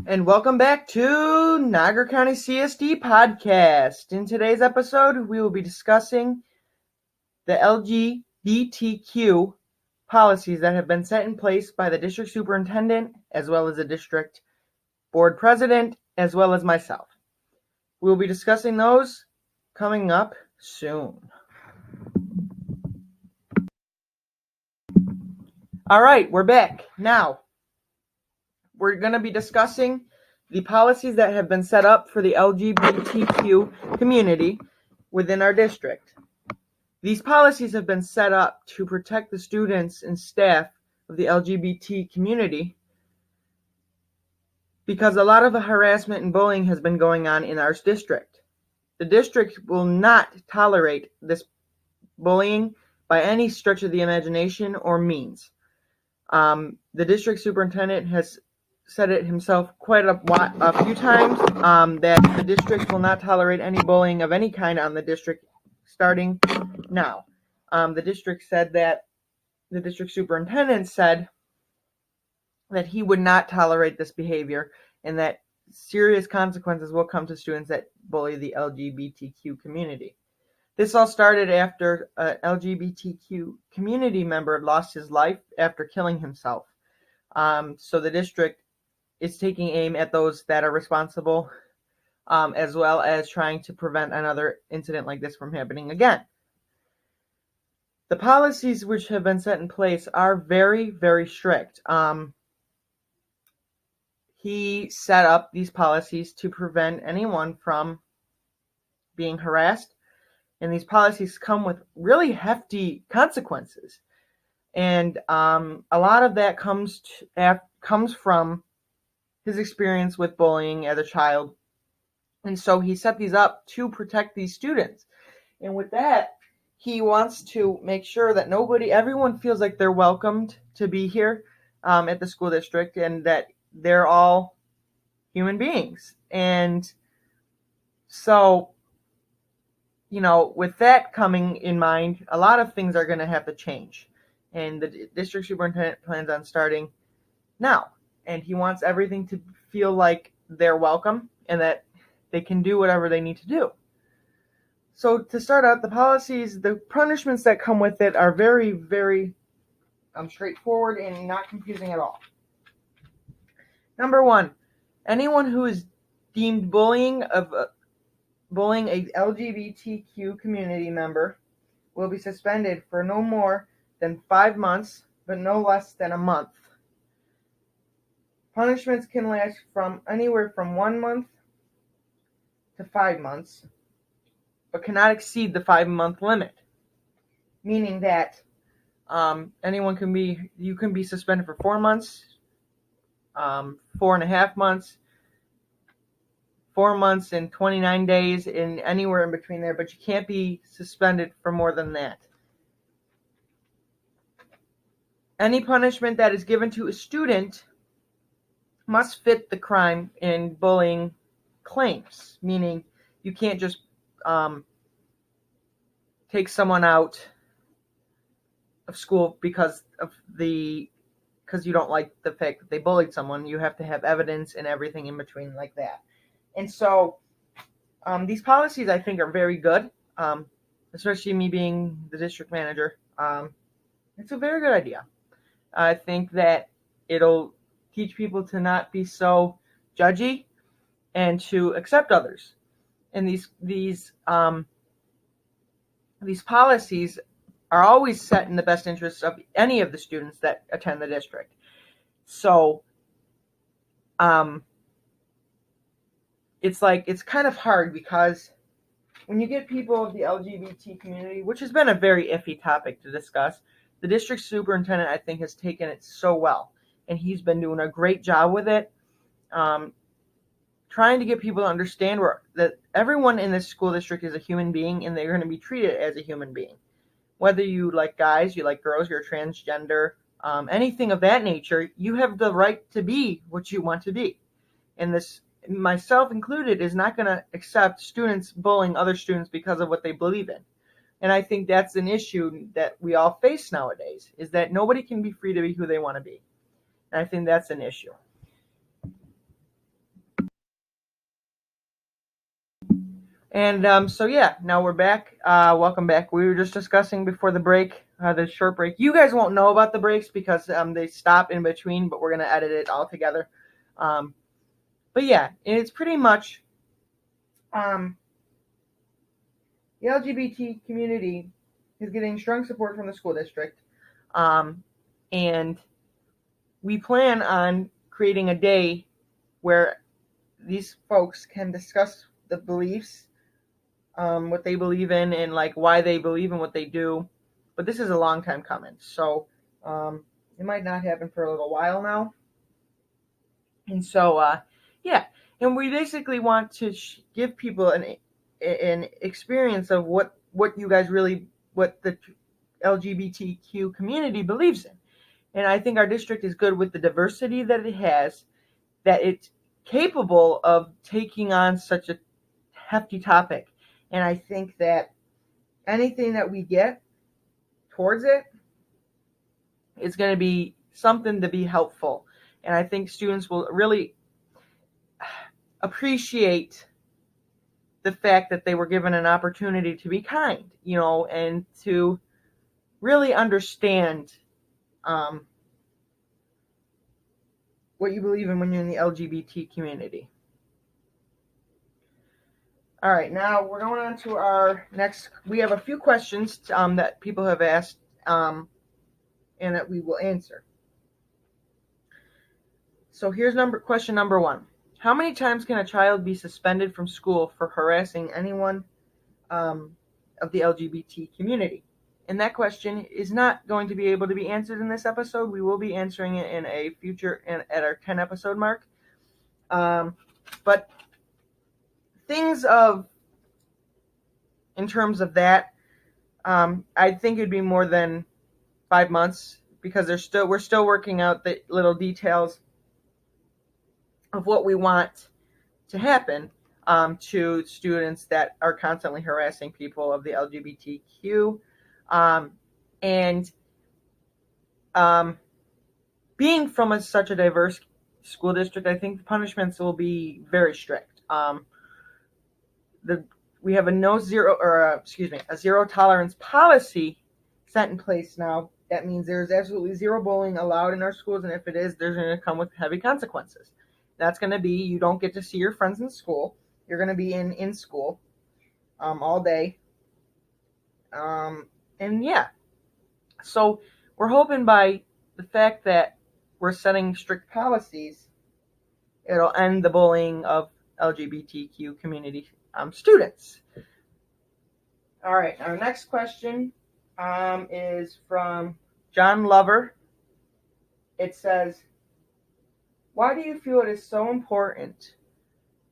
And welcome back to Niagara County CSD podcast. In today's episode, we will be discussing the LGBTQ policies that have been set in place by the district superintendent, as well as the district board president, as well as myself. We will be discussing those coming up soon. All right, we're back. Now, we're going to be discussing the policies that have been set up for the LGBTQ community within our district. These policies have been set up to protect the students and staff of the LGBT community because a lot of the harassment and bullying has been going on in our district. The district will not tolerate this bullying by any stretch of the imagination or means. The district superintendent has said it himself quite a few times that the district will not tolerate any bullying of any kind on the district starting now. The district superintendent said that he would not tolerate this behavior and that serious consequences will come to students that bully the LGBTQ community. This all started after an LGBTQ community member lost his life after killing himself. So the district is taking aim at those that are responsible, as well as trying to prevent another incident like this from happening again. The policies which have been set in place are very, very strict. He set up these policies to prevent anyone from being harassed, and these policies come with really hefty consequences. And a lot of that comes from his experience with bullying as a child. And so he set these up to protect these students. And with that, he wants to make sure that everyone feels like they're welcomed to be here at the school district and that they're all human beings. And so, with that coming in mind, a lot of things are going to have to change. And the district superintendent plans on starting now. And he wants everything to feel like they're welcome and that they can do whatever they need to do. So to start out, the policies, the punishments that come with it are very, very straightforward and not confusing at all. Number one, anyone who is deemed bullying a LGBTQ community member will be suspended for no more than 5 months, but no less than a month. Punishments can last from anywhere from 1 month to 5 months, but cannot exceed the 5-month limit. Meaning that you can be suspended for 4 months, 4.5 months, 4 months and 29 days, and anywhere in between there, but you can't be suspended for more than that. Any punishment that is given to a student must fit the crime in bullying claims, meaning you can't just take someone out of school because you don't like the fact that they bullied someone. You have to have evidence and everything in between like that. And so these policies, I think, are very good, especially me being the district manager. It's a very good idea. I think that it'll teach people to not be so judgy and to accept others. And these policies are always set in the best interests of any of the students that attend the district. So it's kind of hard because when you get people of the LGBT community, which has been a very iffy topic to discuss, the district superintendent, I think, has taken it so well. And he's been doing a great job with it, trying to get people to understand that everyone in this school district is a human being and they're going to be treated as a human being. Whether you like guys, you like girls, you're transgender, anything of that nature, you have the right to be what you want to be. And this, myself included, is not going to accept students bullying other students because of what they believe in. And I think that's an issue that we all face nowadays, is that nobody can be free to be who they want to be. And I think that's an issue. And so yeah, now we're back. Welcome back. We were just discussing before the break, the short break. You guys won't know about the breaks because they stop in between, but we're gonna edit it all together. But yeah, it's pretty much the LGBT community is getting strong support from the school district, and we plan on creating a day where these folks can discuss the beliefs, what they believe in, and like why they believe in what they do. But this is a long time coming, so it might not happen for a little while now. And so, yeah, and we basically want to give people an experience of what you guys really, what the LGBTQ community believes in. And I think our district is good with the diversity that it has, that it's capable of taking on such a hefty topic. And I think that anything that we get towards it is going to be something to be helpful. And I think students will really appreciate the fact that they were given an opportunity to be kind, and to really understand what you believe in when you're in the LGBT community. All right, now we're going on to our next. We have a few questions that people have asked, and that we will answer. So here's question number 1. How many times can a child be suspended from school for harassing anyone of the LGBT community? And that question is not going to be able to be answered in this episode. We will be answering it in a future, at our 10 episode mark. But things in terms of that, I think it'd be more than 5 months, because we're still working out the little details of what we want to happen to students that are constantly harassing people of the LGBTQ. And being from such a diverse school district, I think the punishments will be very strict. We have a zero tolerance policy set in place now. That means there's absolutely zero bullying allowed in our schools, and if it is, there's going to come with heavy consequences. That's going to be, you don't get to see your friends in school. You're going to be in school all day. And yeah, so we're hoping by the fact that we're setting strict policies, it'll end the bullying of LGBTQ community students. All right, our next question is from John Lover. It says, why do you feel it is so important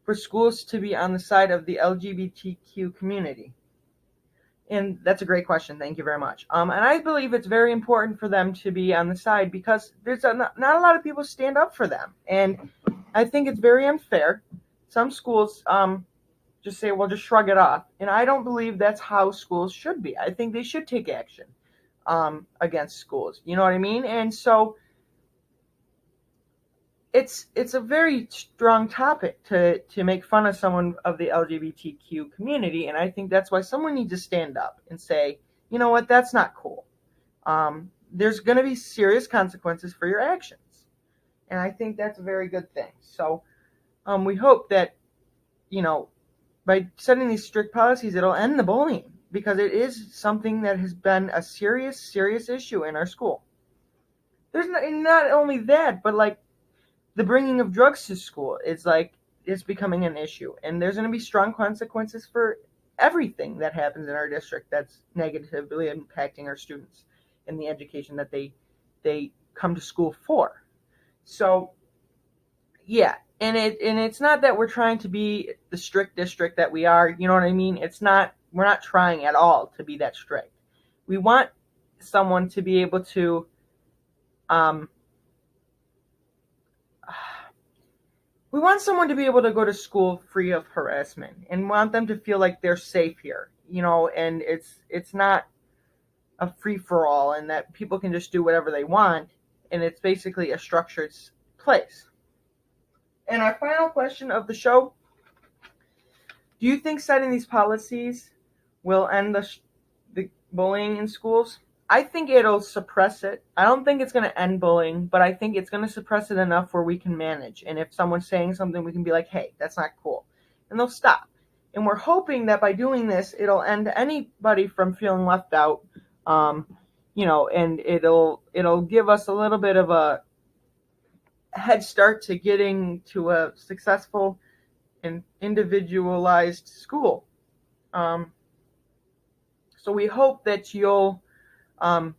for schools to be on the side of the LGBTQ community? And that's a great question. Thank you very much. And I believe it's very important for them to be on the side, because there's not a lot of people stand up for them. And I think it's very unfair. Some schools just say, well, just shrug it off. And I don't believe that's how schools should be. I think they should take action against schools. You know what I mean? And so it's a very strong topic to make fun of someone of the LGBTQ community, and I think that's why someone needs to stand up and say, you know what, that's not cool. There's going to be serious consequences for your actions, and I think that's a very good thing. So we hope that, by setting these strict policies, it'll end the bullying, because it is something that has been a serious issue in our school. There's not only that, but like, the bringing of drugs to school is it's becoming an issue, and there's going to be strong consequences for everything that happens in our district that's negatively impacting our students and the education that they come to school for. So yeah, and it's not that we're trying to be the strict district that we are, you know what I mean? We're not trying at all to be that strict. We want someone to be able to we want someone to be able to go to school free of harassment, and want them to feel like they're safe here, and it's not a free-for-all, and that people can just do whatever they want, and it's basically a structured place. And our final question of the show Do you think setting these policies will end the bullying in schools? I think it'll suppress it. I don't think it's going to end bullying, but I think it's going to suppress it enough where we can manage. And if someone's saying something, we can be like, hey, that's not cool. And they'll stop. And we're hoping that by doing this, it'll end anybody from feeling left out. And it'll give us a little bit of a head start to getting to a successful and individualized school. So we hope that you'll all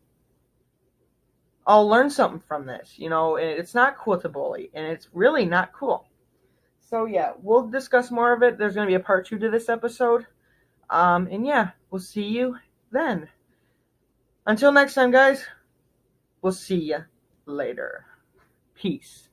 learn something from this. And it's not cool to bully, and it's really not cool. So yeah, we'll discuss more of it. There's going to be a part 2 to this episode. And yeah, we'll see you then. Until next time, guys, we'll see you later. Peace.